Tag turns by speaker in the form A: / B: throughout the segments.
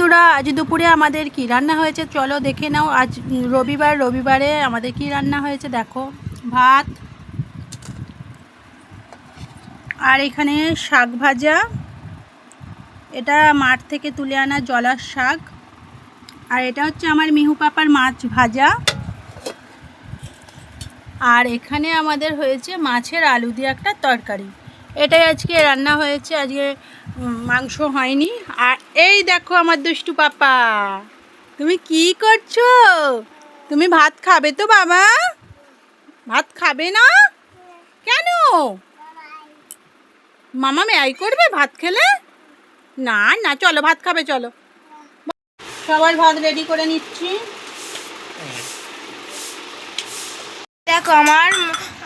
A: বন্ধুরা, আজ দুপুরে আমাদের কি রান্না হয়েছে চলো দেখে নাও। আজ রবিবারে আমাদের কি রান্না হয়েছে দেখো। ভাত আর এখানে শাক ভাজা, এটা মাঠ থেকে তুলে আনা জলার শাক। আর এটা হচ্ছে আমার মিহু পাপার মাছ ভাজা। আর এখানে আমাদের হয়েছে মাছের আলু দিয়ে একটা তরকারি। এটাই আজকে রান্না হয়েছে, আজকে মাংস হয়নি। আর এই দেখো আমার দুষ্টু পাপা, তুমি কি করছো? তুমি ভাত খাবে তো বাবা? ভাত খাবে না কেন? মামা মেয়াই করবে ভাত খেলে? না না, চলো ভাত খাবে, চলো। সবার ভাত রেডি করে নিচ্ছি।
B: দেখো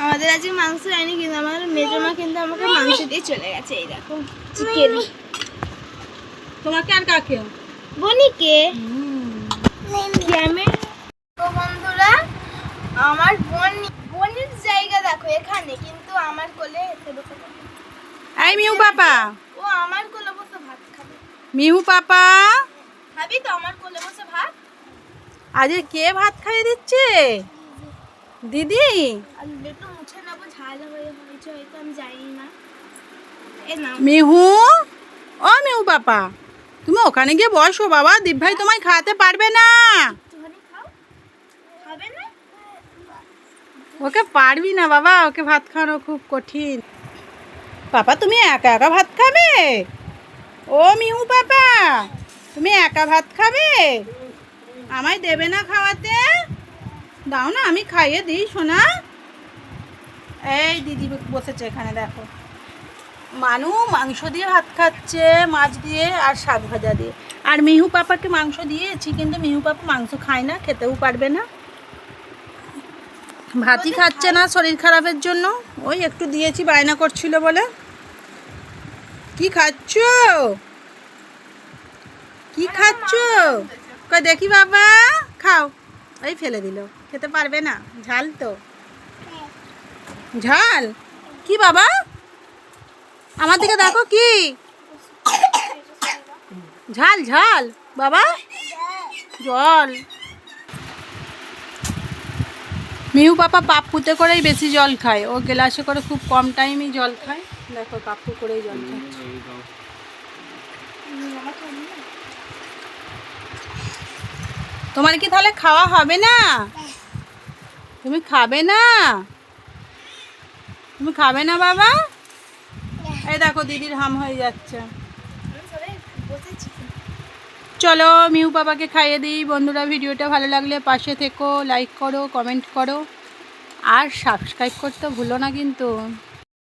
B: আমাদের আজকে মাংস হয়নি, কিন্তু আমার মেজমা কিন্তু আমাকে মাংস দিয়ে চলে গেছে। এই দেখো চিকেন।
A: তোমাকে আর কাকে?
B: বনিকে। তো বন্ধুরা, আমার বোনের জায়গা দেখো এখানে, কিন্তু আমার কোলে এসে বসে খাবে।
A: এই মিহু পাপা,
B: ও আমার কোলে বসে ভাত খাবে।
A: মিহু পাপা,
B: খাবি তো আমার কোলে বসে ভাত?
A: আজকে কে ভাত খাইয়ে দিচ্ছে? দিদি?
B: আমি একটু মুছে নেবো, ঝাল হয়েছে হয়তো, আমি জানি না। এ না
A: মিহু, ও মিহু পাপা, তুমি ওখানে গিয়ে বসো বাবা, দীপ ভাই তোমায় খাওয়াতে পারবে না।
B: একটুখানি খাও, খাবে না?
A: ওকে পারবি না বাবা, ওকে ভাত খাওয়ানো খুব কঠিন। পাপা তুমি একা একা ভাত খাবে? ও মিহু পাপা, তুমি একা ভাত খাবে? আমায় দেবে না খাওয়াতে? দাও না, আমি খাইয়ে দিই সোনা। এই দিদি বসেছে এখানে দেখো। মানু মাংস দিয়ে ভাত খাচ্ছে, মাছ দিয়ে আর শাক ভাজা দিয়ে। আর মিহু পাপাকে মাংস দিয়েছি, কিন্তু মিহু পাপা মাংস খায় না, খেতেও পারবে না। ভাতই খাচ্ছে না শরীর খারাপের জন্য। ওই একটু দিয়েছি, বায়না করছিল বলে। কি খাচ্ছ? কি খাচ্ছ? কই দেখি বাবা, খাও। ওই ফেলে দিল, খেতে পারবে না, ঝাল তো। ঝাল কি বাবা? আমার দিকে দেখো, কি ঝাল ঝাল বাবা? জল। মিহু পাপা পাপ্পুতে করেই বেশি জল খায়, ও গ্লাসে করে খুব কম টাইমেই জল খায়। দেখো পাপ্পু করেই জল খাচ্ছে। তোমার কি তাহলে খাওয়া হবে না? তুমি খাবে না? তুমি খাবে না বাবা? এই দেখো দিদির হাম হয়ে যাচ্ছে। চলো মিহু পাপাকে খাইয়ে দিই। বন্ধুরা, ভিডিওটা ভালো লাগলে পাশে থেকো, লাইক করো, কমেন্ট করো, আর সাবস্ক্রাইব করতে ভুলো না কিন্তু।